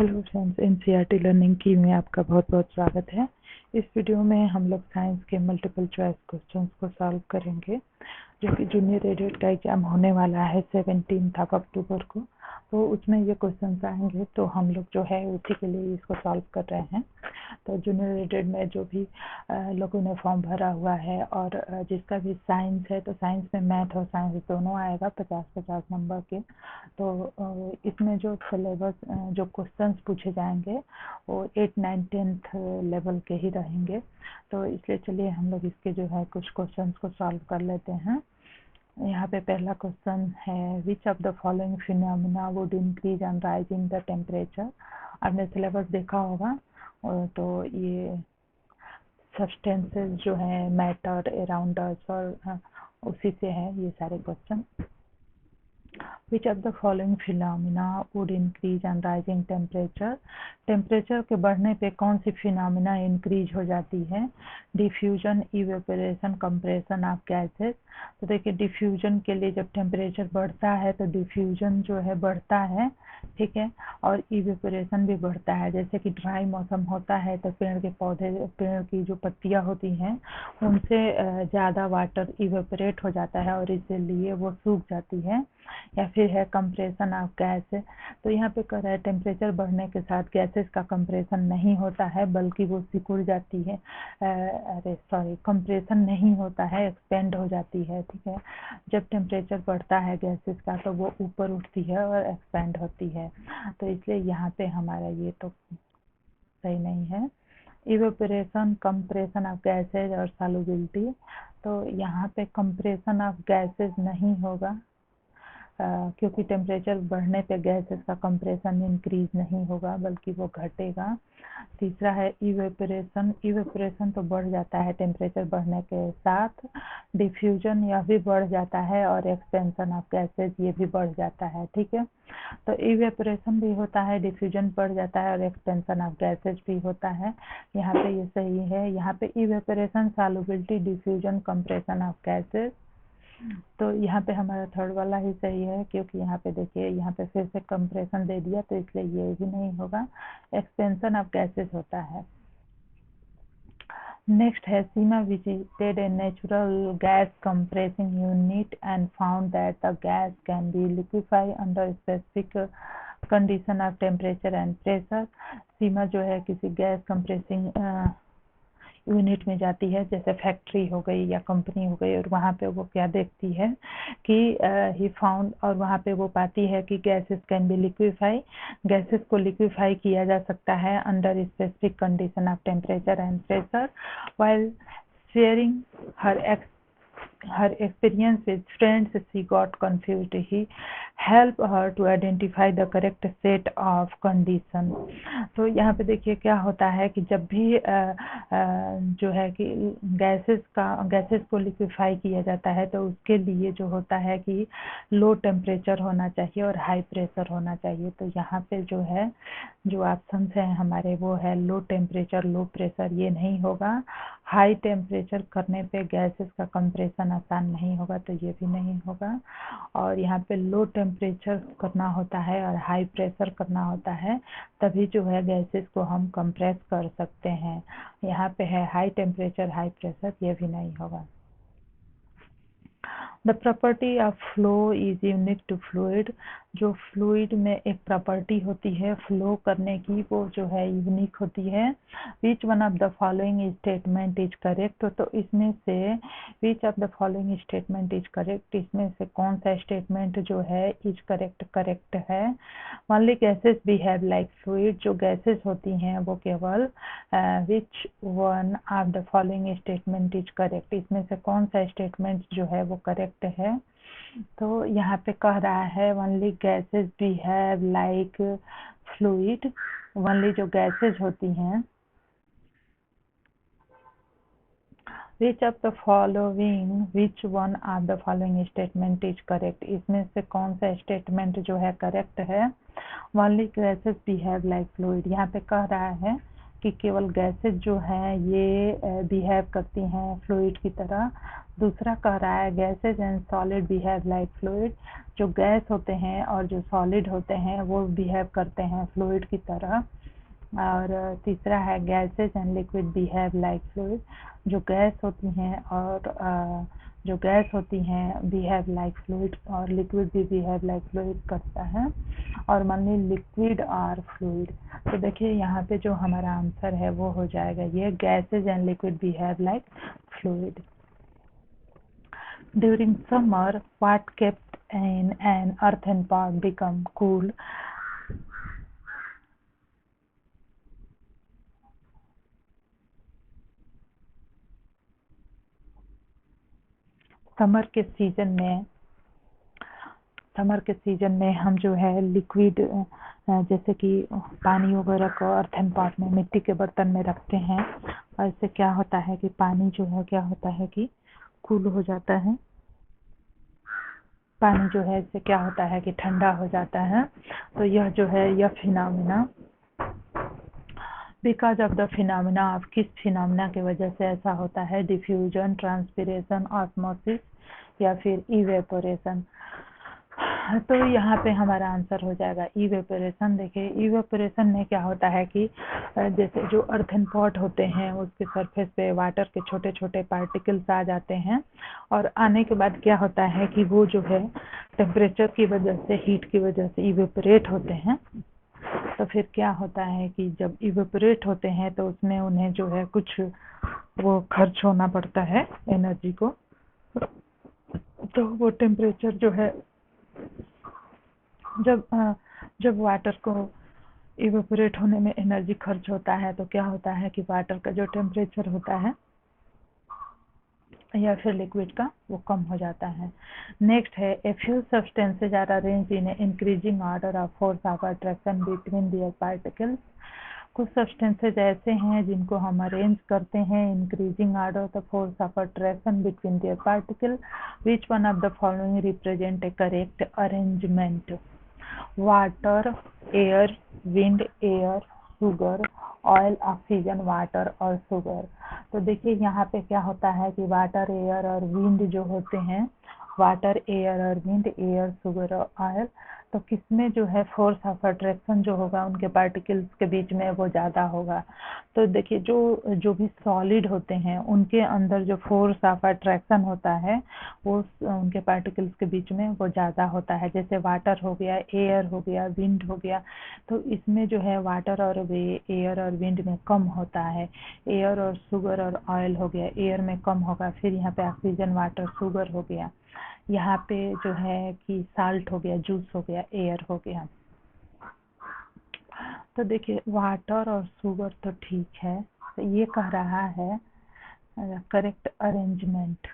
Hello friends, NCERT learning की में आपका बहुत बहुत स्वागत है। इस वीडियो में हम लोग साइंस के मल्टीपल चॉइस क्वेश्चंस को सॉल्व करेंगे, जो कि जूनियर एडिट का एग्जाम होने वाला है 17 अक्टूबर को। तो उसमें ये क्वेश्चंस आएंगे, तो हम लोग जो है उसी के लिए इसको सॉल्व कर रहे हैं। तो जूनियर एडिट में जो भी लोगों ने फॉर्म भरा हुआ है और जिसका भी साइंस है, तो साइंस में मैथ और साइंस दोनों आएगा 50-50 नंबर के। तो इसमें जो सिलेबस जो क्वेश्चंस पूछे जाएंगे वो 8, 9, 10th लेवल के ही रहेंगे। तो इसलिए चलिए हम लोग इसके जो है कुछ क्वेश्चंस को सॉल्व कर लेते हैं। यहाँ पे पहला क्वेश्चन है, which of the following phenomena would increase on rising the temperature. आपने सिलेबस देखा होगा, तो ये सब्सटेंसेस जो है मैटर अराउंड अस और उसी से है ये सारे question. Which of the following phenomena would increase on rising temperature? Temperature के बढ़ने पे कौन सी फिनोमिना इंक्रीज हो जाती है? Diffusion, evaporation, compression of gases. तो देखिए, डिफ्यूजन के लिए जब टेम्परेचर बढ़ता है तो डिफ्यूजन जो है बढ़ता है, ठीक है, और इवेपोरेशन भी बढ़ता है। जैसे कि ड्राई मौसम होता है तो पेड़ के पौधे, पेड़ की जो पत्तियां होती हैं उनसे ज़्यादा वाटर इवेपोरेट हो जाता है और इसलिए वो सूख जाती है। या फिर है कंप्रेशन ऑफ गैस। तो यहाँ पे कह रहा है टेम्परेचर बढ़ने के साथ गैसेस का कंप्रेशन नहीं होता है, बल्कि वो सिकुड़ जाती है। कंप्रेशन नहीं होता है, एक्सपेंड हो जाती है, ठीक है। जब टेम्परेचर बढ़ता है गैसेस का तो वो ऊपर उठती है और एक्सपेंड होती है। तो इसलिए यहाँ पे हमारा ये तो सही नहीं है। इवेपोरेशन, कंप्रेशन ऑफ गैसेज और सॉल्युबिलिटी। तो यहाँ पे कंप्रेशन ऑफ गैसेज नहीं होगा, क्योंकि टेम्परेचर बढ़ने पे गैसेस का कंप्रेशन इंक्रीज नहीं होगा बल्कि वो घटेगा। तीसरा है इवेपोरेशन। इवेपोरेशन तो बढ़ जाता है टेम्परेचर बढ़ने के साथ। डिफ्यूजन, यह भी बढ़ जाता है, और एक्सपेंशन ऑफ गैसेस ये भी बढ़ जाता है, ठीक है। तो इवेपोरेशन भी होता है, डिफ्यूजन बढ़ जाता है और एक्सपेंशन ऑफ गैसेस भी होता है। यहाँ पे ये सही है। यहाँ पे evaporation, solubility, diffusion, compression of gases. तो यहाँ पे हमारा थर्ड वाला ही सही है, क्योंकि यहाँ पे देखिए, यहाँ पे फिर से कंप्रेशन दे दिया तो इसलिए ये भी नहीं होगा। एक्सपेंशन ऑफ गैसेस होता है। नेक्स्ट है, Seema visited a natural gas compressing unit and found that the gas can be liquefy under specific condition of temperature and pressure. Seema जो है किसी गैस कंप्रेसिंग यूनिट में जाती है, जैसे फैक्ट्री हो गई या कंपनी हो गई, और वहाँ पे वो क्या देखती है कि ही फाउंड, और वहाँ पे वो पाती है कि gases can be liquefy, gases को लिक्विफाई किया जा सकता है under specific condition of temperature and pressure. While sharing her experience with friends, she got confused. He helped her to identify the correct set of condition. तो यहाँ पे देखिए क्या होता है कि जब भी जो है कि गैसेस को लिक्विफाई किया जाता है तो उसके लिए जो होता है कि लो टेम्परेचर होना चाहिए और हाई प्रेशर होना चाहिए। तो यहाँ पे जो है, जो ऑप्शन हैं हमारे, वो है लो टेम्परेचर, लो प्रेशर, ये नहीं होगा। हाई टेम्परेचर करने पे गैसेस का कंप्रेशन आसान नहीं होगा, तो ये भी नहीं होगा। और यहाँ पे लो टेम्परेचर करना होता है और हाई प्रेशर करना होता है, तभी जो है गैसेस को हम कंप्रेस कर सकते हैं। यहाँ पे है हाई टेम्परेचर, हाई प्रेशर, ये भी नहीं होगा। The property of flow is unique to fluid. जो फ्लूइड में एक प्रॉपर्टी होती है फ्लो करने की, वो जो है यूनिक होती है। विच one of the following statement is correct. तो इसमें से विच of the following statement is correct, इसमें से कौन सा स्टेटमेंट जो है इज करेक्ट है। Only gases behave like fluid. जो गैसेस होती हैं वो केवल विच one of the following statement is correct, इसमें से कौन सा स्टेटमेंट जो है वो करेक्ट है। तो यहाँ पे कह रहा है only gases behave like fluid. Only जो गैसेस होती हैं, विच of the following, which one of the following statement is correct, इसमें से कौन सा स्टेटमेंट जो है करेक्ट है। Only gases behave like fluid, यहाँ पे कह रहा है कि केवल गैसेस जो हैं ये बिहेव करती हैं फ्लूइड की तरह। दूसरा कह रहा है gases and solid behave like fluid, जो गैस होते हैं और जो सॉलिड होते हैं वो बिहेव करते हैं फ्लूइड की तरह। और तीसरा है gases and liquid behave like fluid, जो गैस होती हैं और बिहेव लाइक फ्लूइड, और लिक्विड भी बिहेव लाइक फ्लूइड करता है, और मान ली लिक्विड और फ्लूइड। तो देखिए यहाँ पे जो हमारा आंसर है वो हो जाएगा ये gases and liquid behave like fluid. During summer, what kept in an earthen pot become cool? Summer के सीजन में हम जो है लिक्विड जैसे कि पानी वगैरह को अर्थन पॉट में मिट्टी के बर्तन में रखते हैं, और इससे क्या होता है कि पानी जो है क्या होता है कि कूल हो जाता है। पानी जो है इससे क्या होता है कि ठंडा हो जाता है। तो यह जो है यह phenomena, because of the phenomena of, किस फिनोमेना की वजह से ऐसा होता है? डिफ्यूजन, ट्रांसपिरेशन, ऑस्मोसिस या फिर इवेपोरेशन। तो यहाँ पे हमारा आंसर हो जाएगा इवेपोरेशन। देखिए इवेपोरेशन में क्या होता है कि जैसे जो अर्थन पॉट होते हैं उसके सरफेस पे वाटर के छोटे छोटे पार्टिकल्स आ जाते हैं, और आने के बाद क्या होता है कि वो जो है टेम्परेचर की वजह से, हीट की वजह से इवेपोरेट होते हैं। तो फिर क्या होता है कि जब इवेपोरेट होते हैं तो उसमें उन्हें जो है कुछ वो खर्च होना पड़ता है एनर्जी को। तो वो टेम्परेचर जो है जब वाटर को इवेपोरेट होने में एनर्जी खर्च होता है तो क्या होता है कि वाटर का जो टेम्परेचर होता है या फिर लिक्विड का वो कम हो जाता है। नेक्स्ट है a few substances are arranged in increasing order of force of attraction between their particles. कुछ सब्सटेंसेज ऐसे हैं जिनको हम अरेंज करते हैं increasing order the force of attraction between their particle. Which one of the following represent a correct arrangement? Water, air, wind, air, sugar, oil, oxygen, water और sugar. तो देखिए यहाँ पे क्या होता है कि वाटर, एयर और विंड जो होते हैं, वाटर, एयर और विंड, एयर, शुगर और ऑयल, तो किसमें जो है फोर्स ऑफ अट्रैक्शन जो होगा उनके पार्टिकल्स के बीच में वो ज़्यादा होगा। तो देखिए जो भी सॉलिड होते हैं उनके अंदर जो फोर्स ऑफ अट्रैक्शन होता है वो उनके पार्टिकल्स के बीच में वो ज़्यादा होता है। जैसे वाटर हो गया, एयर हो गया, विंड हो गया, तो इसमें जो है वाटर और एयर और विंड में कम होता है। एयर और शुगर और ऑयल हो गया, एयर में कम होगा। फिर यहाँ पे ऑक्सीजन, वाटर, शुगर हो गया। यहाँ पे जो है कि साल्ट हो गया, जूस हो गया, एयर हो गया। तो देखिए वाटर और शुगर तो ठीक है, तो ये कह रहा है करेक्ट अरेंजमेंट।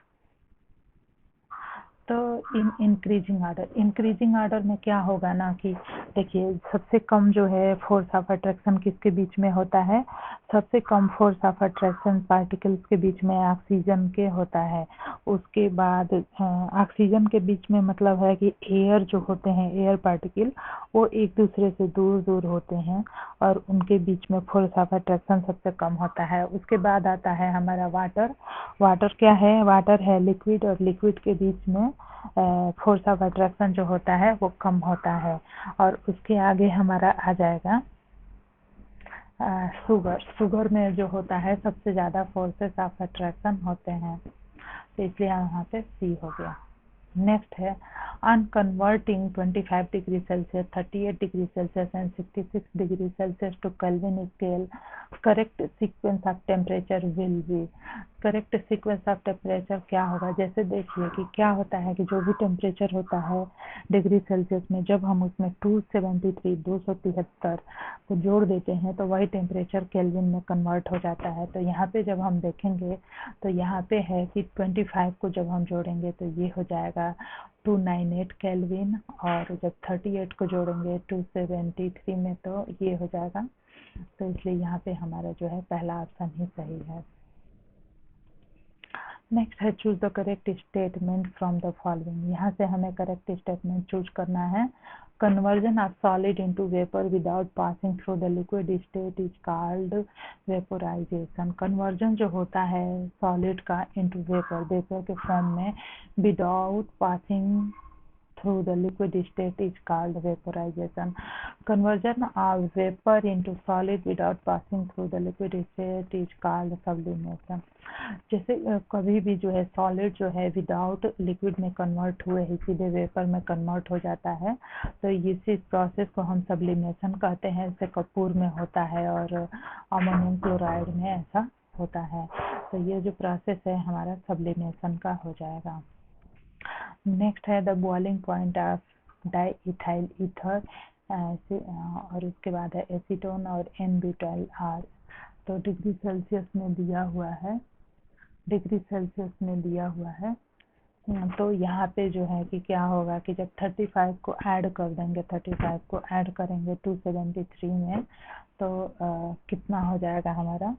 तो इंक्रीजिंग ऑर्डर में क्या होगा ना कि देखिए सबसे कम जो है फोर्स ऑफ अट्रैक्शन किसके बीच में होता है? सबसे कम फोर्स ऑफ अट्रैक्शन पार्टिकल्स के बीच में ऑक्सीजन के होता है। उसके बाद ऑक्सीजन के बीच में मतलब है कि एयर जो होते हैं, एयर पार्टिकल, वो एक दूसरे से दूर दूर होते हैं और उनके बीच में फोर्स ऑफ अट्रैक्शन सबसे कम होता है। उसके बाद आता है हमारा वाटर। वाटर क्या है? वाटर है लिक्विड, और लिक्विड के बीच में फोर्स ऑफ अट्रैक्शन जो होता है वो कम होता है। और उसके आगे हमारा आ जाएगा शुगर। शुगर में जो होता है सबसे ज़्यादा फोर्सेस ऑफ अट्रैक्शन होते हैं, तो इसलिए यहाँ पे सी हो गया। नेक्स्ट है on converting 25 degree Celsius, 38 degree Celsius and 66 degree Celsius to Kelvin scale, correct sequence of temperature will be। Correct sequence of temperature क्या होगा? जैसे देखिए कि क्या होता है कि जो भी टेम्परेचर होता है डिग्री सेल्सियस में, जब हम उसमें 273 को जोड़ देते हैं तो वही टेम्परेचर केल्विन में कन्वर्ट हो जाता है। तो यहाँ पे जब हम देखेंगे तो यहाँ पे है कि 25 को जब हम जोड़ेंगे तो ये हो जाएगा 298 केल्विन, और जब 38 को जोड़ेंगे 273 में तो ये हो जाएगा। तो इसलिए यहाँ पे हमारा जो है पहला ऑप्शन ही सही है। नेक्स्ट है choose the correct statement from the following. यहाँ से हमें करेक्ट स्टेटमेंट चूज करना है Conversion of solid into vapor without passing through the liquid state is called vaporization. Conversion जो होता है solid का into vapor, vapor के form में without passing through the liquid state is called vaporization. Conversion of vapor into solid without passing through the liquid state is called sublimation. जैसे कभी भी जो है सॉलिड जो है विदाउट लिक्विड में कन्वर्ट हुए ही सीधे वेपर में कन्वर्ट हो जाता है, तो इसी प्रोसेस को हम सब्लिमेशन कहते हैं। जैसे कपूर में होता है और अमोनियम क्लोराइड में ऐसा होता है। तो ये जो प्रोसेस है हमारा सब्लिमेशन का हो जाएगा। नेक्स्ट है the boiling point of diethyl ether, और उसके बाद है एसीटोन और एन ब्यूटाइल आर। तो डिग्री सेल्सियस में दिया हुआ है, डिग्री सेल्सियस में दिया हुआ है। तो यहाँ पे जो है कि क्या होगा कि जब 35 को ऐड कर देंगे, 35 को ऐड करेंगे 273 में, तो कितना हो जाएगा हमारा।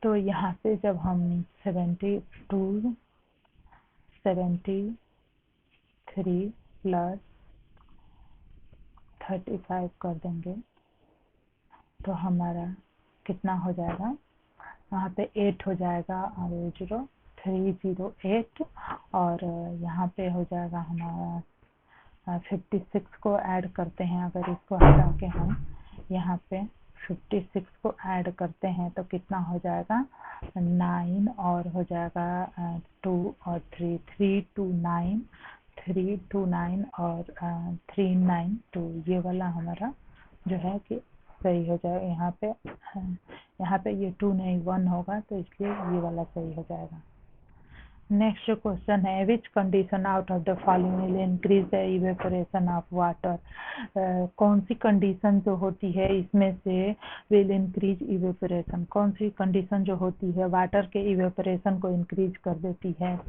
तो यहाँ पे जब हम 73 प्लस 35 कर देंगे तो हमारा कितना हो जाएगा, यहाँ पे 8 हो जाएगा और 0308, और यहाँ पे हो जाएगा हमारा 56 को ऐड करते हैं। अगर इसको हटा के हम यहाँ पे 56 को ऐड करते हैं तो कितना हो जाएगा 9, और हो जाएगा 2 और 3, 329 और 392, ये वाला हमारा जो है कि सही हो जाएगा। यहाँ पे ये 2 नहीं 1 होगा, तो इसलिए ये वाला सही हो जाएगा। नेक्स्ट क्वेश्चन है which condition out of the following will increase the evaporation of water. कौन सी कंडीशन जो होती है इसमें से विल इंक्रीज इवेपोरेशन, कौन सी कंडीशन जो होती है वाटर के इवेपोरेशन को इंक्रीज कर देती है।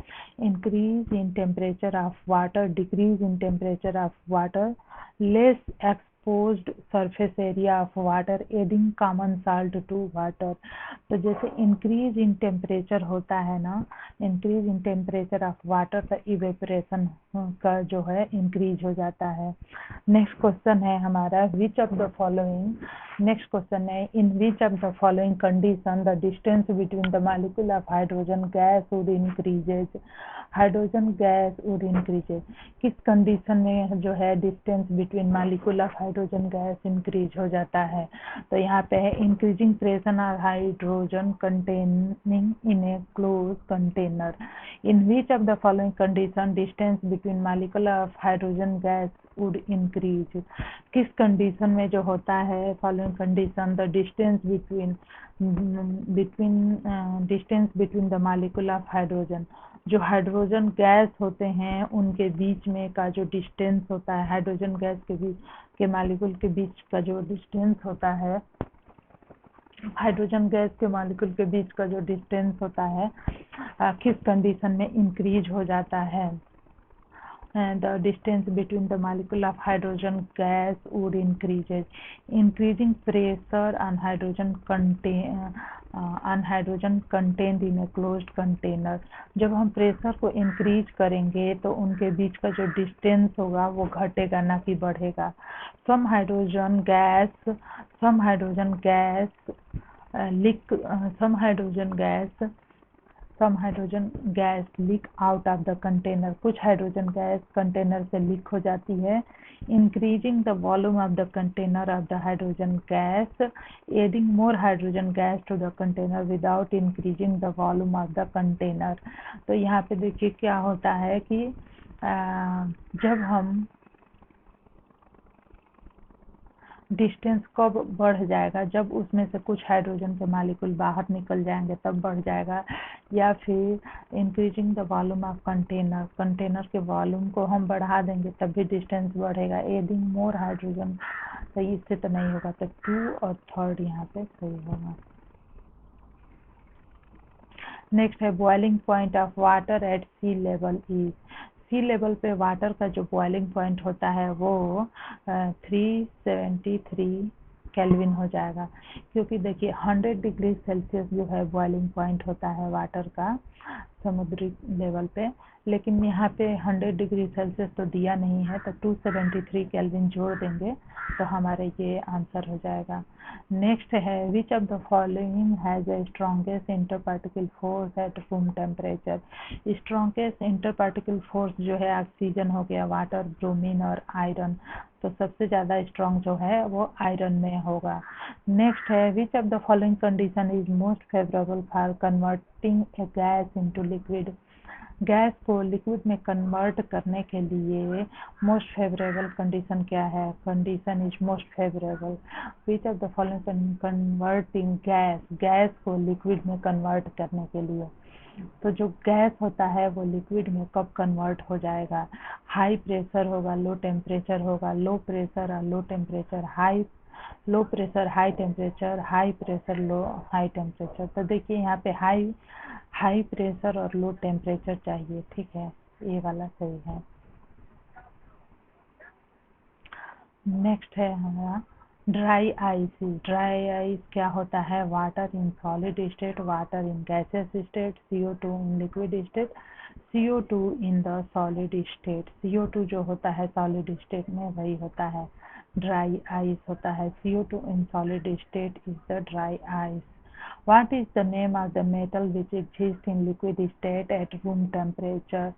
Increase in temperature of water, decrease in temperature of water, less exposed surface area of water, adding common salt to water. तो जैसे इंक्रीज इन टेम्परेचर होता है ना, increase in temperature of water का इवेपोरेशन का जो है इंक्रीज हो जाता है। नेक्स्ट क्वेश्चन है हमारा which of the following, next question है in which of the following condition the distance between the molecule of hydrogen gas would increases, hydrogen gas would increases. किस कंडीशन में जो है distance between molecule of hydrogen gas increase हो जाता है। तो यहाँ पे है increasing pressure of hydrogen containing in a close container. In which of the following condition distance between molecule of hydrogen gas would increase. किस कंडीशन में जो होता है following condition the distance between the molecule of hydrogen, जो hydrogen gas होते हैं उनके बीच में का जो डिस्टेंस होता है, हाइड्रोजन गैस के बीच के मॉलिक्यूल के बीच का जो डिस्टेंस होता है, हाइड्रोजन गैस के मॉलिक्यूल के बीच का जो डिस्टेंस होता है किस कंडीशन में इंक्रीज हो जाता है। The distance between the molecule of hydrogen gas would increases. Increasing pressure on hydrogen contained in a closed container. जब हम प्रेशर को इंक्रीज करेंगे तो उनके बीच का जो डिस्टेंस होगा वो घटेगा ना कि बढ़ेगा। Some hydrogen gas leak out of the container, कुछ हाइड्रोजन गैस कंटेनर से लीक हो जाती है। Increasing the volume of the container of the hydrogen gas, adding more hydrogen gas to the container without increasing the volume of the container. तो यहाँ पे देखिए क्या होता है कि जब हम डिस्टेंस कब बढ़ जाएगा, जब उसमें से कुछ हाइड्रोजन के मॉलिक्यूल बाहर निकल जाएंगे तब बढ़ जाएगा, या फिर increasing the volume of container के वॉल्यूम को हम बढ़ा देंगे तब भी डिस्टेंस बढ़ेगा। एडिंग मोर हाइड्रोजन, तो इससे तो नहीं होगा, तो 2 और 3 यहाँ पे सही होगा। नेक्स्ट है boiling point of water at sea level is. Sea level पे वाटर का जो बॉइलिंग पॉइंट होता है वो 373 केल्विन हो जाएगा, क्योंकि देखिए 100 डिग्री सेल्सियस जो है बॉइलिंग पॉइंट होता है वाटर का समुद्री लेवल पे, लेकिन यहाँ पे 100 डिग्री सेल्सियस तो दिया नहीं है, तो 273 केल्विन जोड़ देंगे तो हमारे ये आंसर हो जाएगा। नेक्स्ट है which of the following has the strongest inter particle force at room temperature. Strongest inter particle force जो है ऑक्सीजन हो गया, वाटर, ब्रोमीन और आयरन, तो सबसे ज़्यादा स्ट्रॉन्ग जो है वो आयरन में होगा। नेक्स्ट है which of the following condition is most favourable for converting A gas into liquid. Gas को लिक्विड में कन्वर्ट करने के लिए मोस्ट फेवरेबल कंडीशन क्या है? Condition is most favourable which of the following converting gas को liquid में convert करने के लिए। तो जो गैस होता है वो लिक्विड में कब कन्वर्ट हो जाएगा? हाई प्रेशर होगा, लो टेम्परेचर होगा, लो प्रेशर और low temperature, low pressure high temperature, high pressure low high temperature. तो देखिए यहाँ पे हाई प्रेशर और लो टेम्परेचर चाहिए, ठीक है, ये वाला सही है। नेक्स्ट है हमारा ड्राई आइस। ड्राई आइस क्या होता है? Water in solid state, water in gases state, CO2 in liquid state, CO2 in the solid state. CO2 जो होता है सॉलिड स्टेट में वही होता है ड्राई आइस होता है। CO2 in solid state is the dry ice. What is the name of the metal which exists in liquid state at room temperature?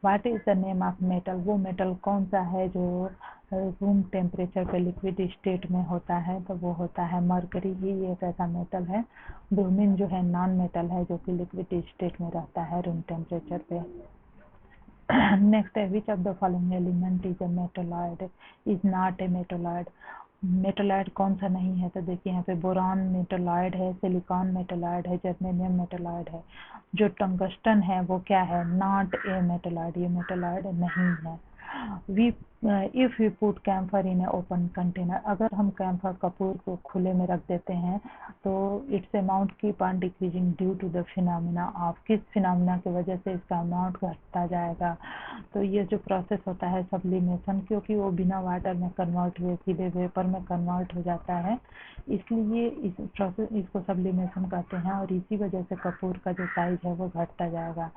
What is the name of metal? वो metal कौन सा है जो room temperature पे liquid state में होता है? तो वो होता है मरकरी ही एक ऐसा मेटल है। ब्रोमीन जो है नॉन मेटल है जो कि लिक्विड स्टेट में रहता है रूम टेम्परेचर पे। नेक्स्ट है which of the following element is a metalloid is not a metalloid. Metalloid कौन सा नहीं है? तो देखिए यहाँ पे बोरॉन मेटलॉइड है, सिलिकॉन मेटलॉइड है, जर्मेनियम मेटलॉइड है। जो टंगस्टन है वो क्या है? नॉट ए मेटलॉइड, ये मेटलॉइड नहीं है। If we put camphor in a open container, अगर हम कैम्फर कपूर को खुले में रख देते हैं तो its amount keep on decreasing due to the phenomena of, किस फिनोमिना की वजह से इसका अमाउंट घटता जाएगा? तो ये जो प्रोसेस होता है सब्लिमेशन, क्योंकि वो बिना वाटर में कन्वर्ट हुए सीधे वेपर में कन्वर्ट हो जाता है, इसलिए इस प्रोसेस इसको सब्लिमेशन कहते हैं और इसी वजह से कपूर का जो साइज है वो घटता जाएगा।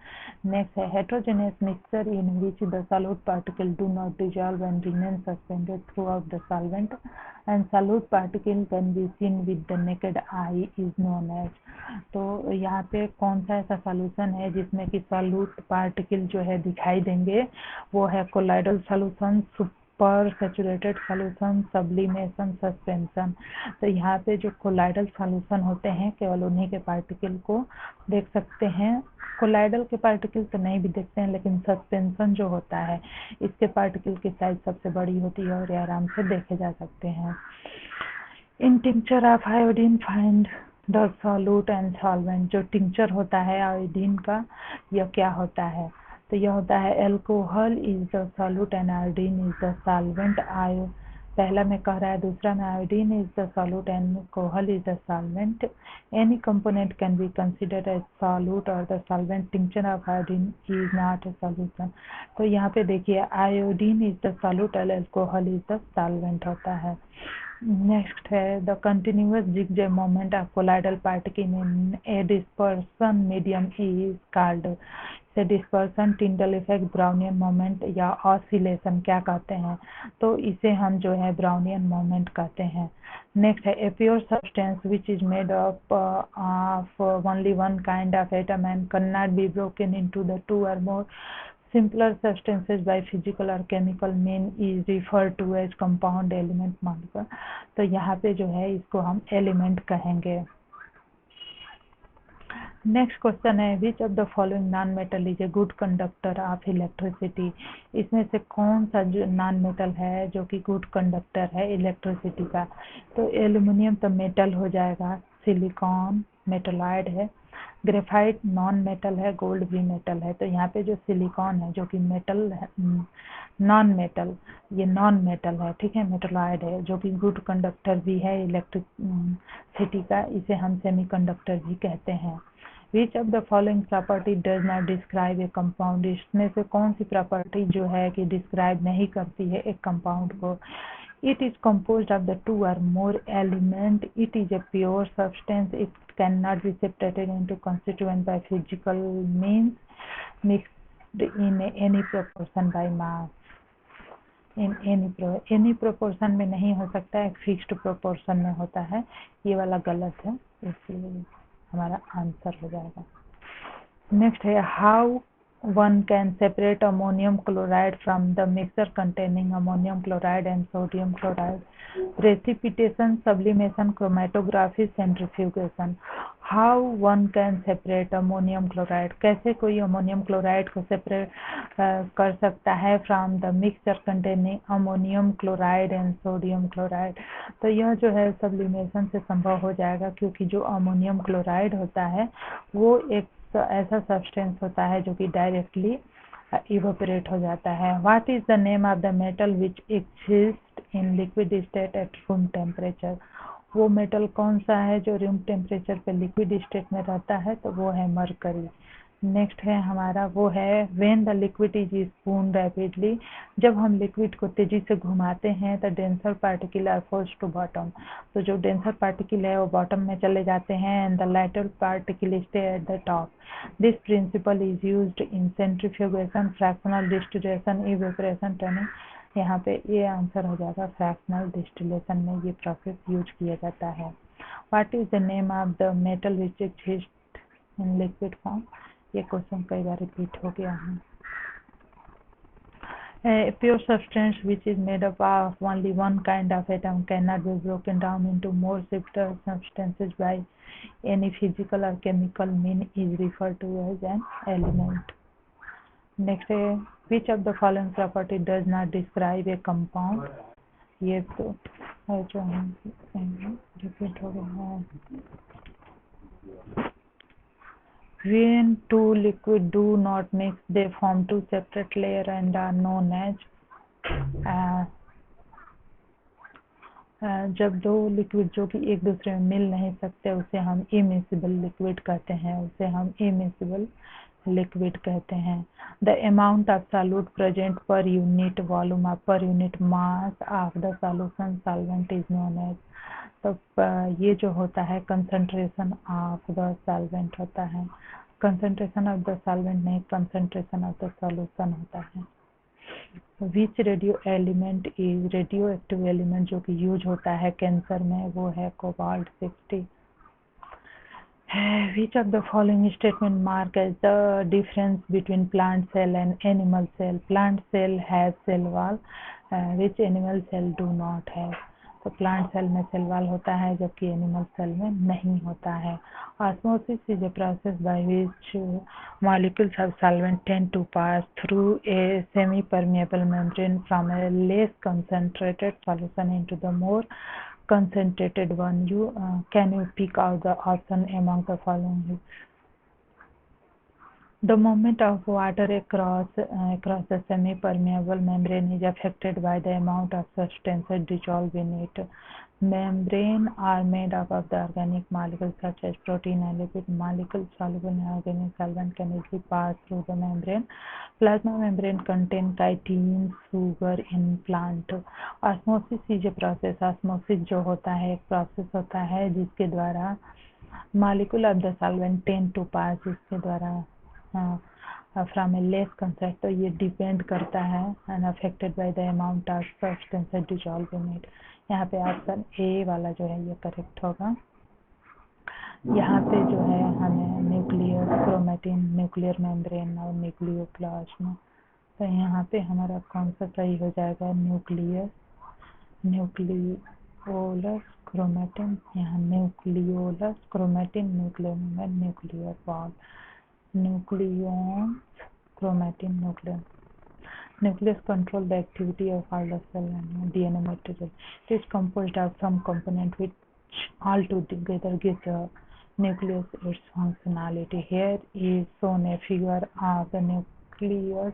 नेक्स्ट है heterogeneous mixture in which the solute particle do not dissolve and remain suspended throughout the solvent and solute particle can be seen with the naked eye is known as. तो यहाँ पे कौन सा ऐसा solution है जिसमें कि solute particle जो है दिखाई देंगे? वो है colloidal solution, super saturated solution, sublimation, suspension. तो यहाँ पे जो कोलाइडल सॉल्यूशन होते हैं केवल उन्हीं के पार्टिकल को देख सकते हैं। कोलाइडल के पार्टिकल तो नहीं भी देखते हैं, लेकिन सस्पेंशन जो होता है इसके पार्टिकल की साइज सबसे बड़ी होती है और ये आराम से देखे जा सकते हैं। In tincture of iodine find the solute and solvent. जो टिंक्चर होता है आयोडीन का यह क्या होता है? तो यह होता है alcohol is the solute and iodine is the solvent. पहला में कह रहा है, दूसरा में iodine is the solute and alcohol is the solvent. Any component can be considered as solute और the solvent. Tincture of iodine is not a solution. तो यहाँ पे देखिए आयोडीन इज द सॉल्यूट और अल्कोहल इज द सॉल्वेंट होता है। Next है the continuous zigzag movement of colloidal particle in a dispersion medium is called. से dispersion, Tyndall effect, Brownian movement या ऑसिलेशन क्या कहते हैं? तो इसे हम जो है ब्राउनियन मोमेंट कहते हैं। नेक्स्ट है a pure substance which is made up of only one kind of atom and can not be broken into the two और मोर simpler substances by physical or chemical mean is referred to as compound element molecule। तो यहाँ पे जो है इसको हम element कहेंगे। Next question है which of the following non metal is a good conductor of electricity. इसमें से कौन सा जो नॉन मेटल है जो कि गुड कंडक्टर है इलेक्ट्रिसिटी का? तो एल्युमिनियम तो मेटल हो जाएगा, सिलिकॉन मेटलॉइड है, ग्रेफाइट नॉन मेटल है, गोल्ड भी मेटल है। तो यहाँ पे जो सिलिकॉन है जो कि मेटल है, नॉन मेटल, ये नॉन मेटल है, ठीक है, मेटलॉइड है जो कि गुड कंडक्टर भी है इलेक्ट्रिसिटी का, इसे हम सेमीकंडक्टर भी कहते हैं। विच of the following property does not describe A compound. इसमें से कौन सी प्रॉपर्टी जो है कि डिस्क्राइब नहीं करती है एक कंपाउंड को? It is composed of the two or more element. It is a pure substance. It cannot be separated into constituent by physical means. in any proportion by mass. In any proportion में नहीं हो सकता है, एक fixed proportion में होता है। ये वाला गलत है, इसलिए हमारा आंसर हो जाएगा। नेक्स्ट है how one can separate ammonium chloride from the mixture containing ammonium chloride and sodium chloride. Precipitation, sublimation, chromatography, centrifugation. How one can separate ammonium chloride? कैसे कोई ammonium chloride को separate कर सकता है from the mixture containing ammonium chloride and sodium chloride? तो यह जो है sublimation से संभव हो जाएगा, क्योंकि जो ammonium chloride होता है वो एक ऐसा सब्सटेंस होता है जो कि डायरेक्टली इवेपोरेट हो जाता है। What is the name of the metal which exist in liquid state at room temperature? वो मेटल कौन सा है जो रूम टेम्परेचर पे लिक्विड स्टेट में रहता है? तो वो है मरकरी। नेक्स्ट है हमारा, वो है when the liquid is spun rapidly. जब हम लिक्विड को तेजी से घुमाते हैं तो denser particle are forced to bottom. तो जो डेंसर पार्टिकल है वो बॉटम में चले जाते हैं and the lighter particle stay at the top. This principle is used in centrifugation, fractional distillation, evaporation, turning. यहाँ पे ये आंसर हो जाएगा, फ्रैक्शनल डिस्टिलेशन में ये प्रोसेस यूज किया जाता है। What is the name of the metal which exist in liquid form? ये क्वेश्चन कई बार रिपीट हो गया है। A pure substance which is made up of only one kind of atom cannot be broken down into more simpler substances by any physical or chemical means is referred to as an element. Next है, which of the following property does not describe a compound? ये तो है जो हम repeat हो गया है। When two liquids do not mix, they form two separate layers and are known as जब दो लिक्विड जो कि एक दूसरे में मिल नहीं सकते उसे हम इमिसिबल लिक्विड कहते हैं, उसे हम इमिसिबल लिक्विड कहते हैं। The amount of solute present per unit volume of per unit mass of the solution solvent is known as. तो ये जो होता है कंसंट्रेशन ऑफ द सॉल्वेंट होता है, कंसंट्रेशन ऑफ द सॉल्वेंट नहीं, कंसंट्रेशन ऑफ द सॉल्यूशन होता है। Which radio element is radio active element जो कि यूज होता है कैंसर में, वो है cobalt 60। Which of the following statement mark as the difference between plant cell and animal cell? Plant cell has cell wall, which animal cell do not have? तो plant cell में cell wall होता है जबकि animal cell में नहीं होता है। Osmosis is a process by which molecules of solvent tend to pass through a semi-permeable membrane from a less concentrated solution into the more concentrated one. Can you pick out the option among the following? The movement of water across the semi-permeable membrane is affected by the amount of substances dissolved in it. Membranes are made up of the organic molecules such as protein and lipid. Molecules soluble in organic solvent can easily pass through the membrane. Plasma membrane contain chitin, sugar in plant. Osmosis is a process. Osmosis जो होता है एक process होता है जिसके द्वारा molecule of the solvent tend to pass, जिसके द्वारा फ्रॉम ए लेस कंसेंट। तो ये डिपेंड करता है and affected by the amount of substance dissolve in it. यहाँ पे ऑप्शन ए वाला जो है ये करेक्ट होगा। यहाँ पे जो है हमें न्यूक्लियर क्रोमेटिन, न्यूक्लियर मेम्ब्रेन और न्यूक्लियोप्लाज्म, तो यहाँ पे हमारा कौन सा सही हो जाएगा? न्यूक्लियोलस क्रोमेटिन, यहाँ nucleolus chromatin, nuclear nuclear ball, nucleons, chromatin, nucleon. Nucleus control the activity of all the cell and DNA material. It is composed of some component which all together gives the nucleus its functionality. Here is shown a figure of the nucleus.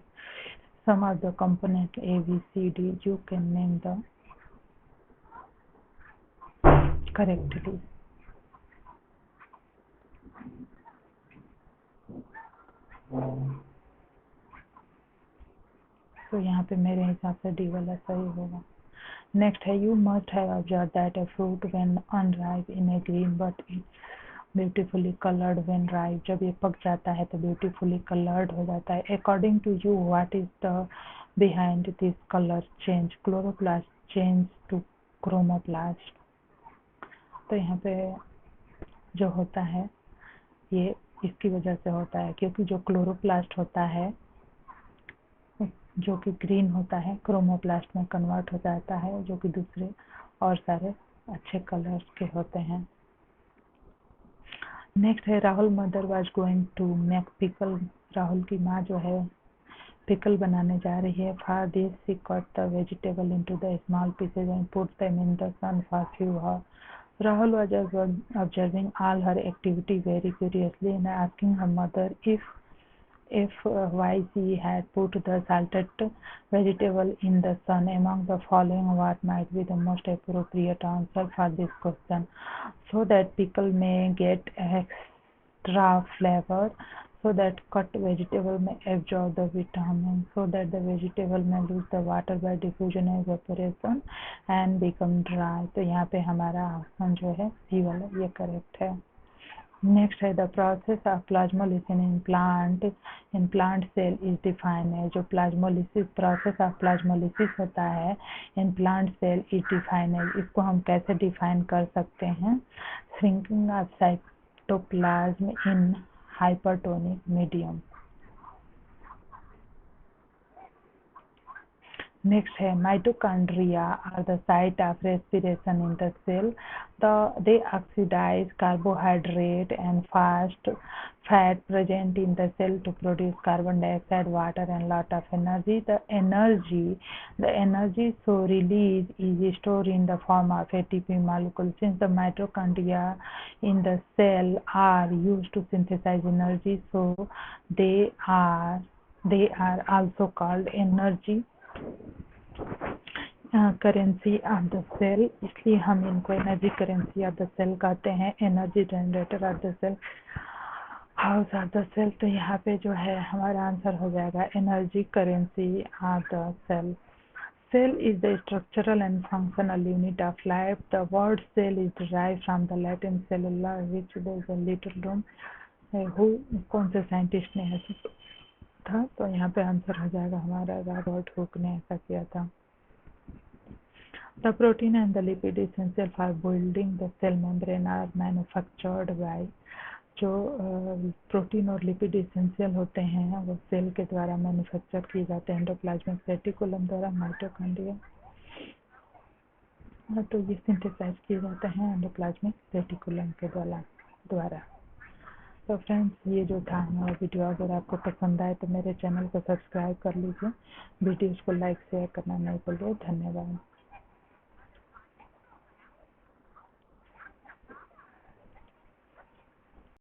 Some of the component A, B, C, D. You can name the correctly. तो यहाँ पे मेरे हिसाब से D वाला सही होगा। Next है, you must have observe that a fruit when unripe in A green but it's beautifully coloured when ripe, जब ये पक जाता है तो ब्यूटीफुली कलर्ड हो जाता है। According to you what is the behind this colour change? Chloroplast change to chromoplast. तो यहाँ पे जो होता है ये इसकी वजह से होता है, क्योंकि जो क्लोरोप्लास्ट होता है जो कि ग्रीन होता है, क्रोमोप्लास्ट में कन्वर्ट हो जाता है, जो कि दूसरे और सारे अच्छे कलर्स के होते हैं। नेक्स्ट है Rahul mother was going to make pickle. Rahul की माँ जो है पिकल बनाने जा रही है। For this she cut the vegetable into the small pieces and put them in the sun for few hours. Rahul was observing all her activity very curiously and asking her mother if why she had put the salted vegetable in the sun. Among the following, what might be the most appropriate answer for this question? So that pickle may get extra flavor, so that cut vegetable may absorb the vitamin, so that the vegetable may lose the water by diffusion and evaporation and become dry. तो यहाँ पे हमारा option जो है सी वाला ये correct है। Next है the process of plasmolysis in plant cell is defined है। जो प्लाज्मोलिसिस प्रोसेस ऑफ प्लाज्मोलिसिस होता है in plant cell is defined है। इसको हम कैसे डिफाइन कर सकते हैं? Shrinking of cytoplasm in hypertonic medium. Next है mitochondria are the site of respiration in the cell. They oxidize carbohydrate and fat present in the cell to produce carbon dioxide, water, and lot of energy. The energy so released is stored in the form of ATP molecule. Since the mitochondria in the cell are used to synthesize energy, so they are also called energy currency of the cell. इसलिए हम इनको energy currency of the cell कहते हैं, energy generator of the cell, house of the cell. तो यहाँ पे जो है हमारा आंसर हो जाएगा energy currency of the cell. Cell is the structural and functional unit of life. The word cell is derived from the Latin cellula, which is a little room. कौन से साइंटिस्ट ने ऐसा था? तो यहाँ पे आंसर हो जाएगा हमारा रॉबर्ट हुक ने ऐसा किया था। The protein and the lipid essential for building the cell membrane are manufactured by। जो प्रोटीन और लिपिड एसेंशियल होते हैं वो सेल के द्वारा मैन्युफैक्चर किए जाते हैं एंडोप्लाज्मिक रेटिकुलम द्वारा, माइटोकॉन्ड्रिया। तो ये सिंथेसाइज किए जाते हैं एंडोप्लाज्मिक रेटिकुलम के द्वारा। तो फ्रेंड्स ये जो था हमारा वीडियो, अगर आपको पसंद आए तो मेरे चैनल को सब्सक्राइब कर लीजिए, वीडियोज़ को लाइक शेयर करना नहीं भूलिए। धन्यवाद।